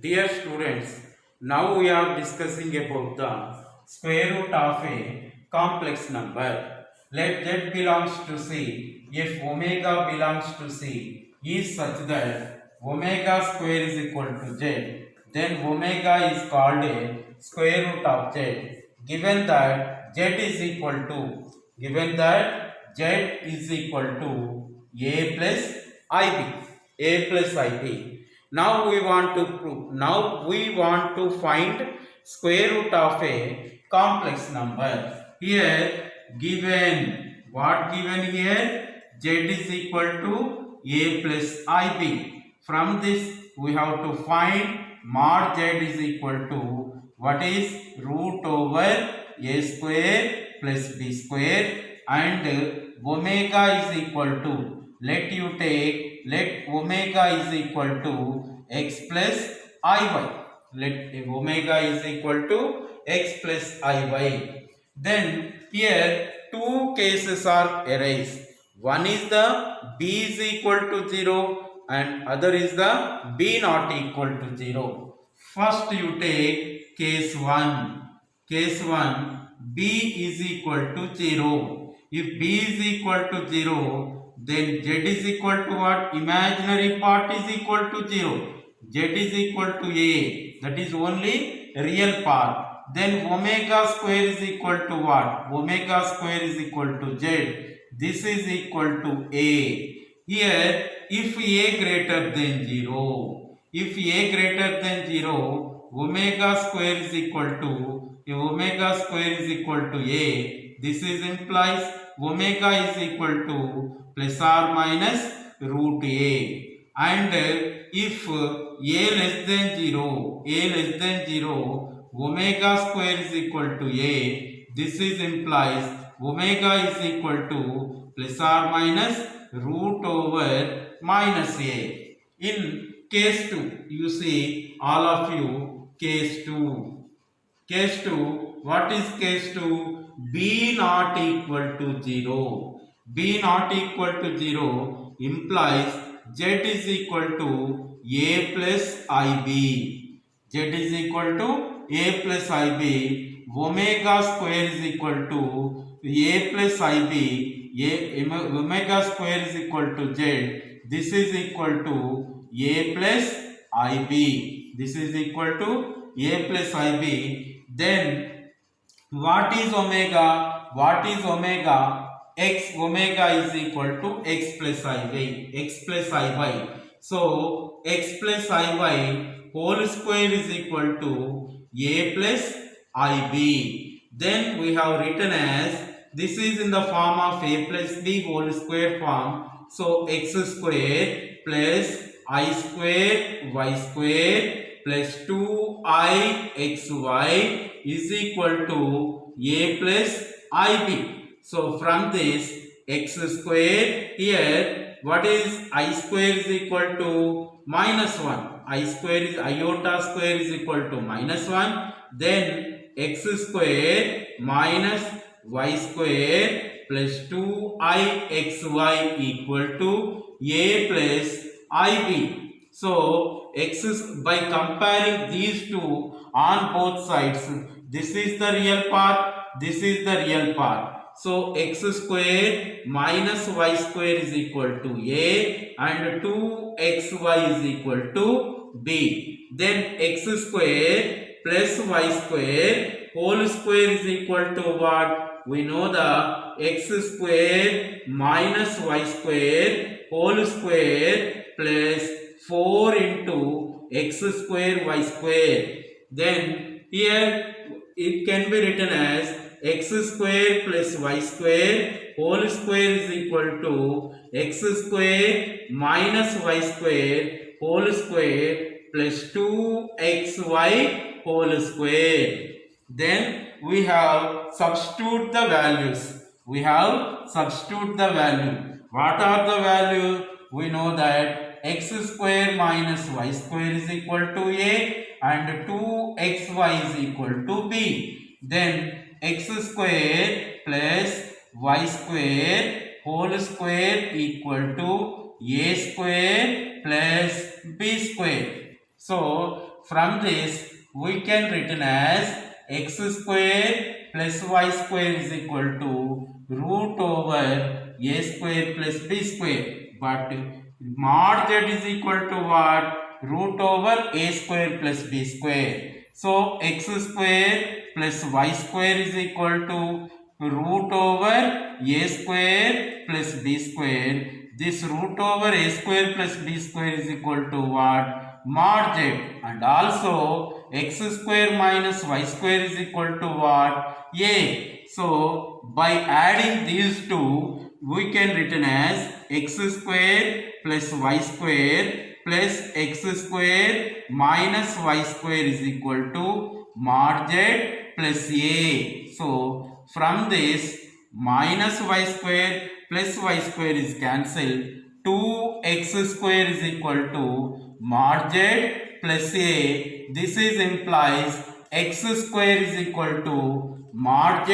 Dear students, now we are discussing about the square root of a complex number. Let z belongs to C if omega belongs to C is such that omega square is equal to z, then omega is called a square root of z. Given that z is equal to a plus ib, a plus ib. Now we want to prove. Now we want to find square root of a complex number. Here given what given here? Z is equal to a plus ib. From this we have to find mod z is equal to what is root over a square plus b square, and omega is equal to, let omega is equal to x plus iy. Let omega is equal to x plus iy. Then here two cases are arise. One is the b is equal to 0 and other is the b not equal to 0. First you take case 1. Case 1, b is equal to 0. If b is equal to 0, then z is equal to what? Imaginary part is equal to 0. Z is equal to a. That is only real part. Then omega square is equal to what? Omega square is equal to z. This is equal to a. Here, if a greater than 0, if a greater than 0, omega square is equal to, if omega square is equal to a, this is implies omega is equal to plus or minus root a. And if a less than 0, omega square is equal to a, this is implies omega is equal to plus or minus root over minus a. In case 2, you see all of you, case 2. Case 2, what is case 2? B not equal to 0. B not equal to 0 implies z is equal to a plus ib. Z is equal to a plus ib. Omega square is equal to a plus ib. Omega square is equal to z. This is equal to a plus ib. This is equal to a plus ib. Then what is omega? What is omega? X omega is equal to x plus iy. X plus iy. So x plus iy whole square is equal to a plus ib. Then we have written as, this is in the form of a plus b whole square form. So x square plus I square y square plus 2ixy is equal to a plus ib. So from this x square, here what is I square is equal to minus 1. I square is iota square is equal to minus 1. Then x square minus y square plus 2ixy equal to a plus ib. So x is, by comparing these two on both sides, this is the real part, this is the real part. So x square minus y square is equal to a and 2xy is equal to b. Then x square plus y square whole square is equal to what? We know the x square minus y square whole square plus 4 into x square y square. Then here it can be written as x square plus y square whole square is equal to x square minus y square whole square plus 2xy whole square. Then we have substitute the values. We have substitute the value. What are the value? We know that x square minus y square is equal to a and 2xy is equal to b. Then x square plus y square whole square equal to a square plus b square. So from this we can written as x square plus y square is equal to root over a square plus b square. But mod z is equal to what? Root over a square plus b square. So x square plus y square is equal to root over a square plus b square. This root over a square plus b square is equal to what? Mod z. And also x square minus y square is equal to what? A. So by adding these two, we can written as x square plus y square plus x square minus y square is equal to mod z plus a. So from this minus y square plus y square is cancelled. 2x square is equal to mod z plus a. This is implies x square is equal to mod z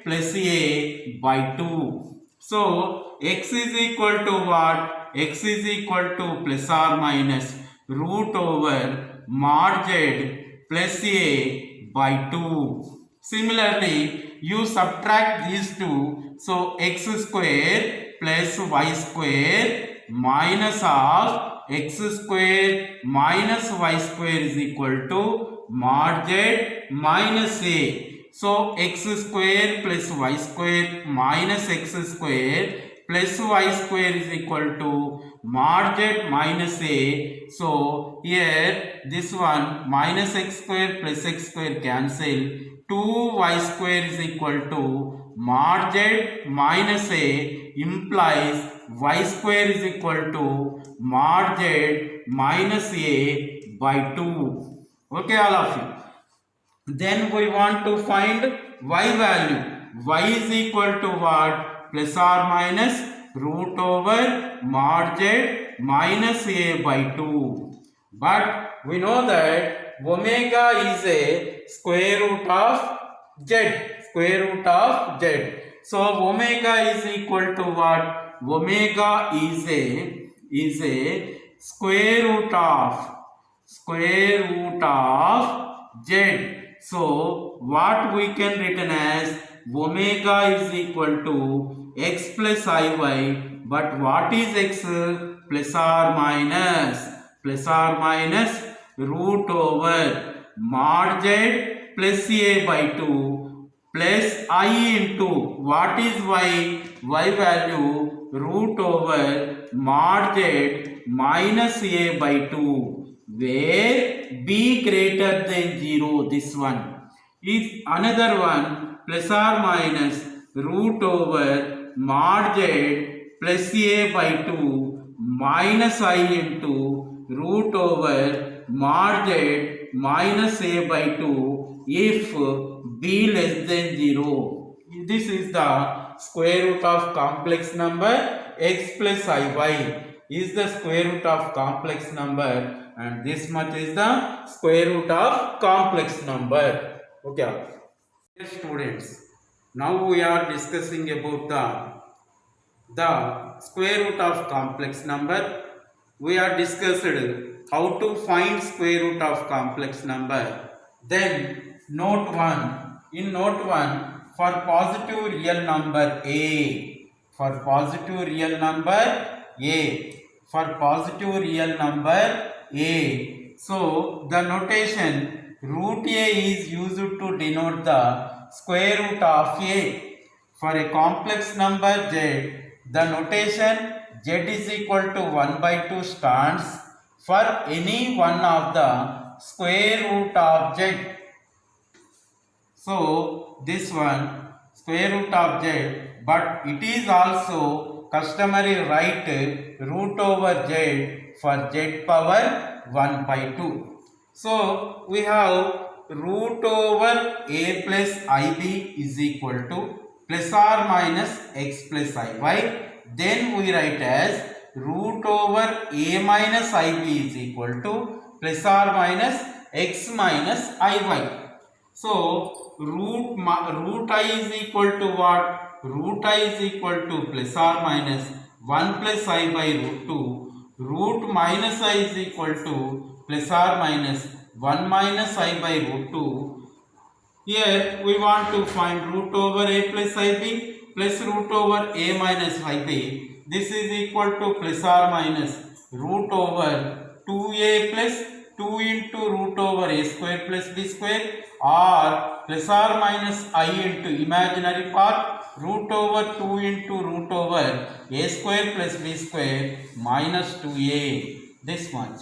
plus a by 2. So x is equal to what? X is equal to plus or minus root over mod z plus a by 2. Similarly, you subtract these two. So x square plus y square minus of x square minus y square is equal to mod z minus a. So x square plus y square minus x square plus y square is equal to mod z minus a. So here this one minus x square plus x square cancel. 2y square is equal to mod z minus a implies y square is equal to mod z minus a by 2. Okay, all of you. Then we want to find y value. Y is equal to what? Plus or minus root over mod z minus a by 2. But we know that omega is a square root of z. Square root of z. So omega is equal to what? Omega is a square root of z. So what we can written as omega is equal to x plus iy. But what is x? Plus or minus root over mod z plus a by 2 plus I into what is y? Y value root over mod z minus a by 2, where b greater than 0. This one is another one plus or minus root over mod z plus a by 2 minus I into root over mod z minus a by 2 if b less than 0. This is the square root of complex number. X plus iy is the square root of complex number, and this much is the square root of complex number. Okay, students, now we are discussing about the square root of complex number. We are discussed how to find square root of complex number. Then note 1. In note 1, for positive real number a, for positive real number a, for positive real number a. So the notation root a is used to denote the square root of a. For a complex number z, the notation z is equal to 1 by 2 stands for any one of the square root of z. So this one square root of z, but it is also customary write root over z for z power 1 by 2. So we have root over a plus ib is equal to plus or minus x plus iy. Then we write as root over a minus ib is equal to plus or minus x minus iy. So root I is equal to what? Root I is equal to plus or minus 1 plus I by root 2. Root minus I is equal to plus or minus 1 minus I by root 2. Here we want to find root over a plus ib plus root over a minus ib. This is equal to plus or minus root over 2a plus 2 into root over a square plus b square, or plus or minus I into imaginary part root over 2 into root over a square plus b square minus 2a. This much.